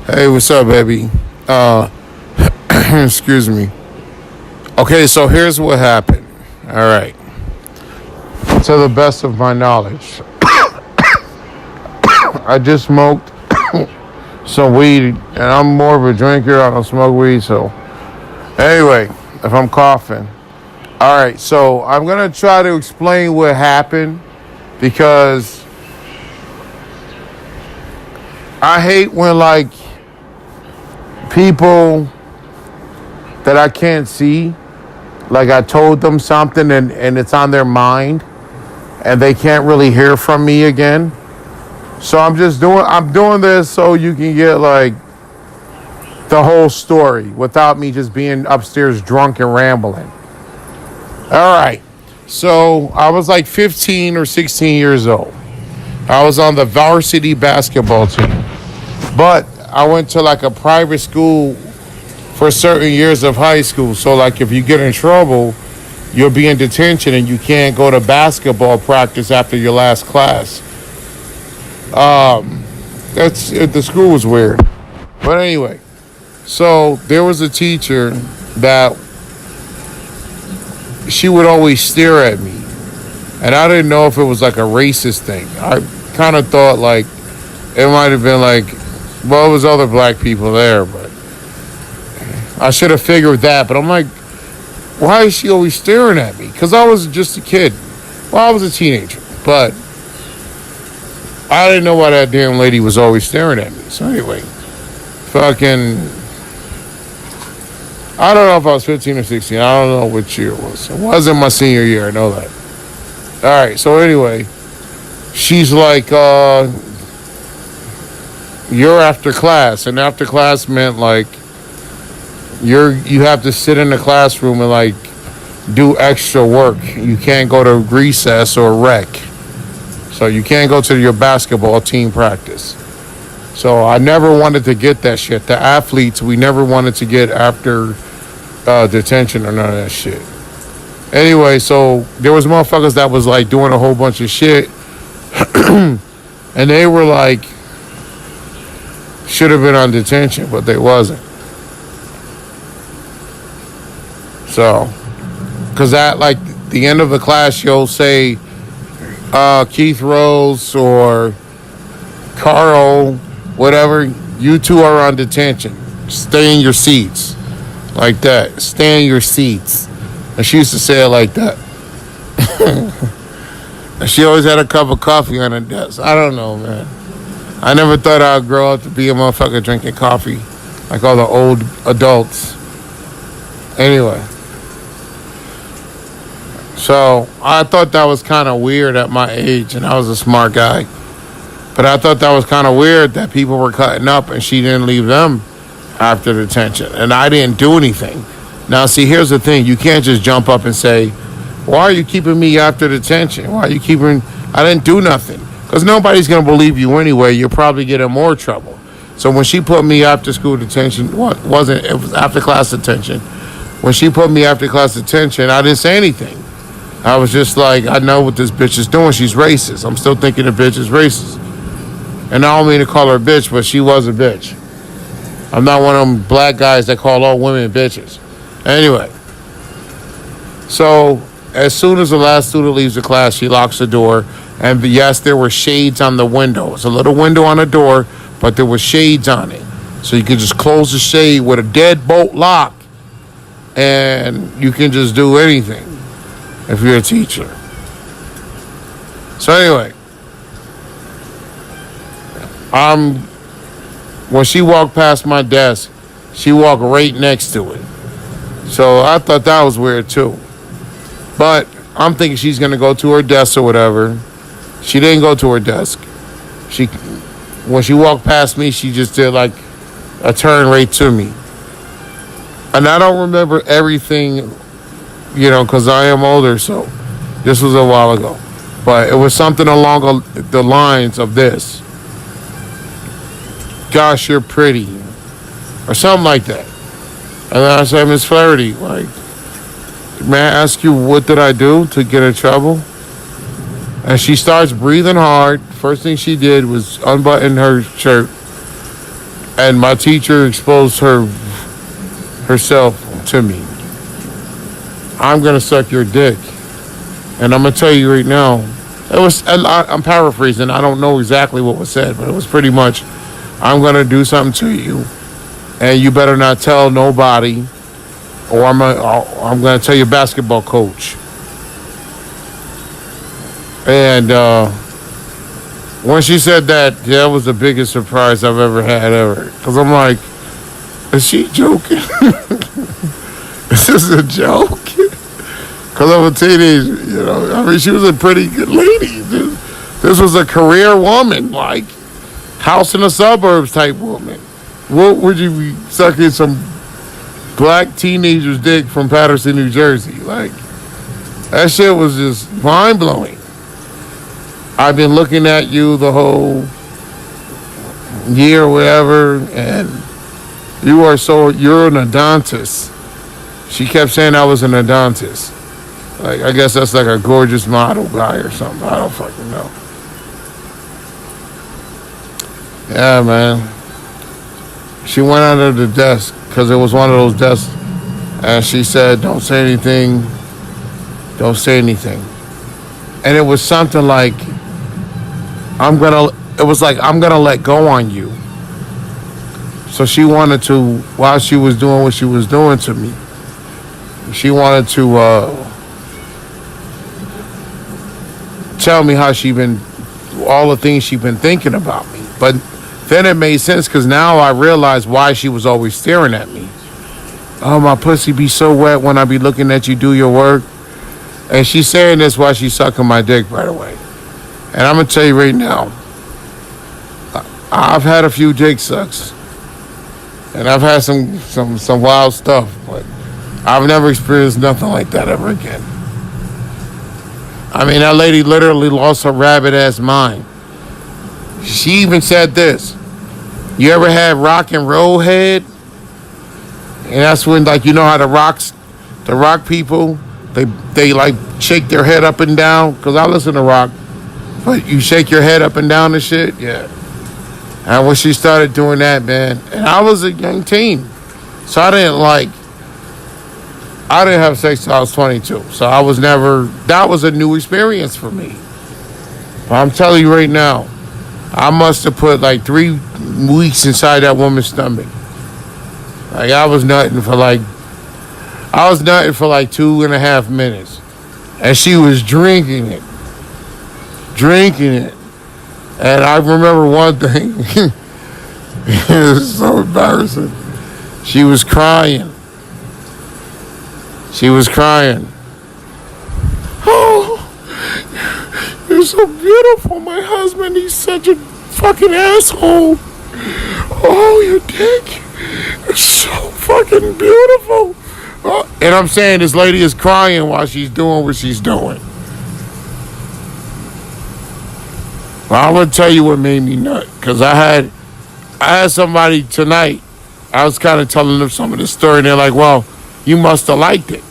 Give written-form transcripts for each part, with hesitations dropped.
Hey, what's up, baby? Excuse me. Okay, so here's what happened. All right. To the best of my knowledge, I just smoked some weed, and I'm more of a drinker. I don't smoke weed, so anyway, if I'm coughing. All right, so I'm going to try to explain what happened because I hate when, like, people that I can't see, like I told them something and it's on their mind and they can't really hear from me again. So I'm doing this so you can get like the whole story without me just being upstairs drunk and rambling. All right. So I was like 15 or 16 years old. I was on the varsity basketball team. But I went to like a private school for certain years of high school. So like if you get in trouble, you'll be in detention and you can't go to basketball practice after your last class. The school was weird. But anyway, so there was a teacher that she would always stare at me. And I didn't know if it was like a racist thing. I kind of thought like it might have been like, well, it was other black people there, but I should have figured that. But I'm like, why is she always staring at me? Because I was just a kid. Well, I was a teenager, but I didn't know why that damn lady was always staring at me. So anyway, I don't know if I was 15 or 16. I don't know which year it was. It wasn't my senior year. I know that. All right. So anyway, she's like, you're after class. And after class meant like you have to sit in the classroom and like do extra work. You can't go to recess or rec. So you can't go to your basketball team practice. So I never wanted to get that shit. The athletes, we never wanted to get after detention or none of that shit. Anyway, so there was motherfuckers that was like doing a whole bunch of shit. And they were like, should have been on detention, but they wasn't. So, because at like the end of the class, you'll say, Keith Rose or Carl, whatever, you two are on detention. Stay in your seats. Like that. Stay in your seats. And she used to say it like that. And she always had a cup of coffee on her desk. I don't know, man. I never thought I'd grow up to be a motherfucker drinking coffee like all the old adults. Anyway. So I thought that was kind of weird at my age, and I was a smart guy. But I thought that was kind of weird that people were cutting up and she didn't leave them after detention. And I didn't do anything. Now, see, here's the thing. You can't just jump up and say, why are you keeping me after detention? Why are you keeping... I didn't do nothing. Because nobody's going to believe you anyway. You'll probably get in more trouble. So when she put me after school detention, it was after class detention. When she put me after class detention, I didn't say anything. I was just like, I know what this bitch is doing. She's racist. I'm still thinking the bitch is racist. And I don't mean to call her a bitch, but she was a bitch. I'm not one of them black guys that call all women bitches. Anyway. So, as soon as the last student leaves the class, she locks the door. And yes, there were shades on the window. It's a little window on the door, but there were shades on it. So you can just close the shade with a deadbolt lock. And you can just do anything if you're a teacher. So anyway, when she walked past my desk, she walked right next to it. So I thought that was weird too. But I'm thinking she's gonna go to her desk or whatever. She didn't go to her desk. When she walked past me, she just did like a turn right to me. And I don't remember everything, because I am older, so this was a while ago. But it was something along the lines of this. Gosh, you're pretty. Or something like that. And then I said, Miss Flaherty, like, may I ask you what did I do to get in trouble? And she starts breathing hard. First thing she did was unbutton her shirt. and my teacher exposed herself to me. I'm gonna suck your dick, and I'm gonna tell you right now. I'm paraphrasing. I don't know exactly what was said, but it was pretty much, I'm gonna do something to you, and you better not tell nobody, or I'm gonna tell your basketball coach. And when she said that, that was the biggest surprise I've ever had ever. Because I'm like, is she joking? Is this a joke? Because I'm a teenager, you know. I mean, she was a pretty good lady. This was a career woman, like house in the suburbs type woman. What would you be sucking some black teenager's dick from Patterson, New Jersey? Like, that shit was just mind blowing. I've been looking at you the whole year or whatever, and you're an odontist. She kept saying I was an odontist. Like, I guess that's like a gorgeous model guy or something. I don't fucking know. Yeah, man. She went under the desk, because it was one of those desks, and she said, don't say anything. Don't say anything. And it was something like, I'm gonna let go on you. So she wanted to, while she was doing what she was doing to me, she wanted to tell me how all the things she'd been thinking about me. But then it made sense, because now I realized why she was always staring at me. Oh, my pussy be so wet when I be looking at you do your work. And she's saying this while she's sucking my dick, by the way. And I'm going to tell you right now, I've had a few dick sucks. And I've had some wild stuff. But I've never experienced nothing like that ever again. I mean, that lady literally lost her rabbit-ass mind. She even said this. You ever had rock and roll head? And that's when, like, you know how the rock people, they like shake their head up and down? Because I listen to rock. But you shake your head up and down and shit? Yeah. And when she started doing that, man, and I was a young teen. So I didn't have sex till I was 22. So that was a new experience for me. But I'm telling you right now, I must have put like 3 weeks inside that woman's stomach. Like, I was nutting for like 2.5 minutes. And she was drinking it. And I remember one thing. It was so embarrassing. She was crying. Oh, you're so beautiful. My husband, he's such a fucking asshole. Oh, your dick is so fucking beautiful. Oh, and I'm saying this lady is crying while she's doing what she's doing. Well, I'm going to tell you what made me nut. Because I had somebody tonight. I was kind of telling them some of this story. And they're like, well, you must have liked it.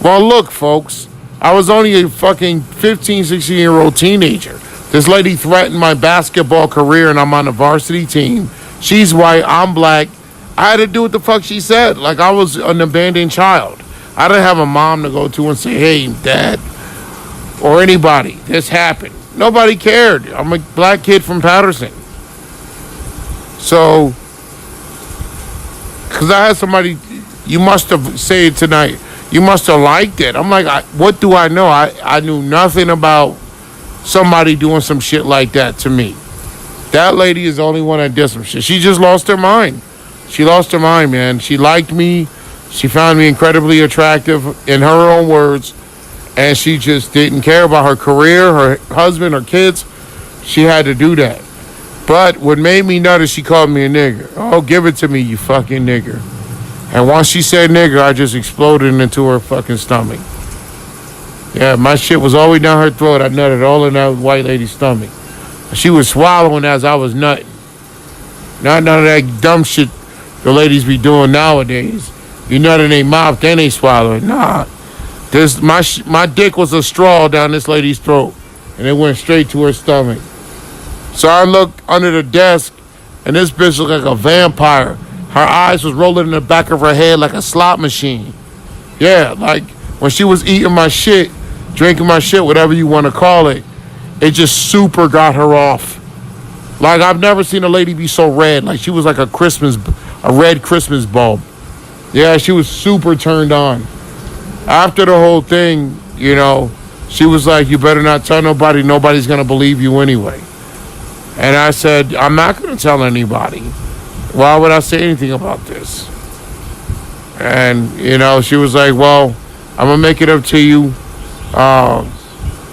Well, look, folks. I was only a fucking 15, 16-year-old teenager. This lady threatened my basketball career, and I'm on the varsity team. She's white. I'm black. I had to do what the fuck she said. Like I was an abandoned child. I didn't have a mom to go to and say, hey, Dad, or anybody, this happened. Nobody cared. I'm a black kid from Patterson. So, because I had somebody, you must have said tonight, you must have liked it. I'm like, what do I know? I knew nothing about somebody doing some shit like that to me. That lady is the only one that did some shit. She just lost her mind. She lost her mind, man. She liked me. She found me incredibly attractive, in her own words. And she just didn't care about her career, her husband, her kids. She had to do that. But what made me nut is she called me a nigger. Oh, give it to me, you fucking nigger. And once she said nigger, I just exploded into her fucking stomach. Yeah, my shit was all the way down her throat. I nutted all in that white lady's stomach. She was swallowing as I was nutting. Not none of that dumb shit the ladies be doing nowadays. You nut in their mouth, then they swallow it. Nah. My dick was a straw down this lady's throat. And it went straight to her stomach. So I looked under the desk, And this bitch looked like a vampire. Her eyes was rolling in the back of her head like a slot machine. Yeah, like when she was eating my shit, drinking my shit, whatever you want to call it, it just super got her off. Like, I've never seen a lady be so red. Like, she was like a red Christmas bulb. Yeah, she was super turned on. After the whole thing, you know, she was like, you better not tell nobody. Nobody's going to believe you anyway. And I said, I'm not going to tell anybody. Why would I say anything about this? And, you know, she was like, well, I'm going to make it up to you.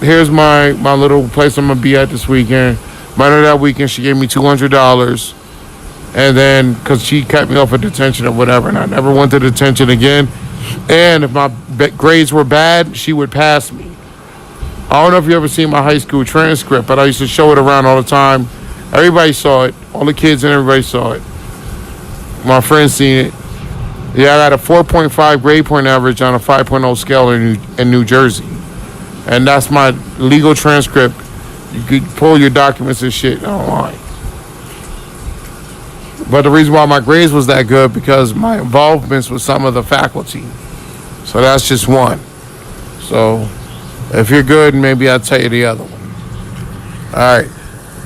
Here's my little place I'm going to be at this weekend. By that weekend, she gave me $200. And then, because she kept me off of detention or whatever, and I never went to detention again. And if my grades were bad, she would pass me. I don't know if you ever seen my high school transcript, but I used to show it around all the time. Everybody saw it. All the kids and everybody saw it. My friends seen it. Yeah, I got a 4.5 grade point average on a 5.0 scale in New Jersey. And that's my legal transcript. You could pull your documents and shit online. But the reason why my grades was that good because my involvements with some of the faculty. So that's just one. So if you're good, maybe I'll tell you the other one. All right.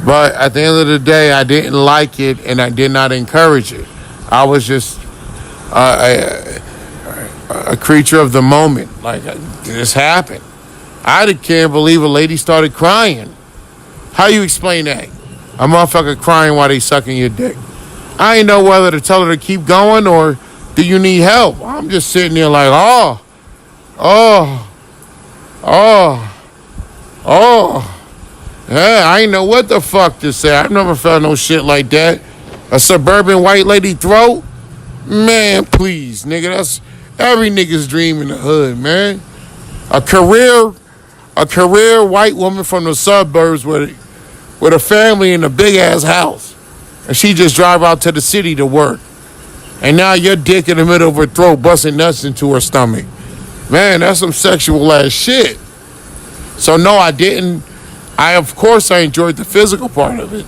But at the end of the day, I didn't like it and I did not encourage it. I was just a creature of the moment. Like, this happened. I can't believe a lady started crying. How you explain that? A motherfucker crying while they sucking your dick. I ain't know whether to tell her to keep going or do you need help. I'm just sitting there like, oh. Yeah, I ain't know what the fuck to say. I've never felt no shit like that. A suburban white lady throat? Man, please, nigga. That's every nigga's dream in the hood, man. A career white woman from the suburbs with a family in a big-ass house. And she just drive out to the city to work. And now your dick in the middle of her throat busting nuts into her stomach. Man, that's some sexual-ass shit. So, no, I didn't. Of course, I enjoyed the physical part of it.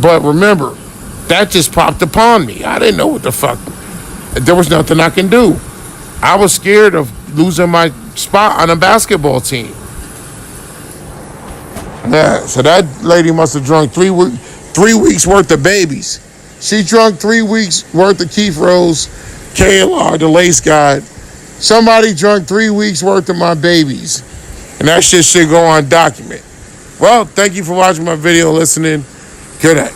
But remember, that just popped upon me. I didn't know what the fuck. There was nothing I can do. I was scared of losing my spot on a basketball team. Yeah, so that lady must have drunk 3 weeks worth of babies. She drunk 3 weeks worth of Keith Rose, KLR, the Lace God. Somebody drunk 3 weeks worth of my babies. And that shit should go on document. Well, thank you for watching my video, listening. Good night.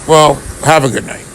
Well, have a good night.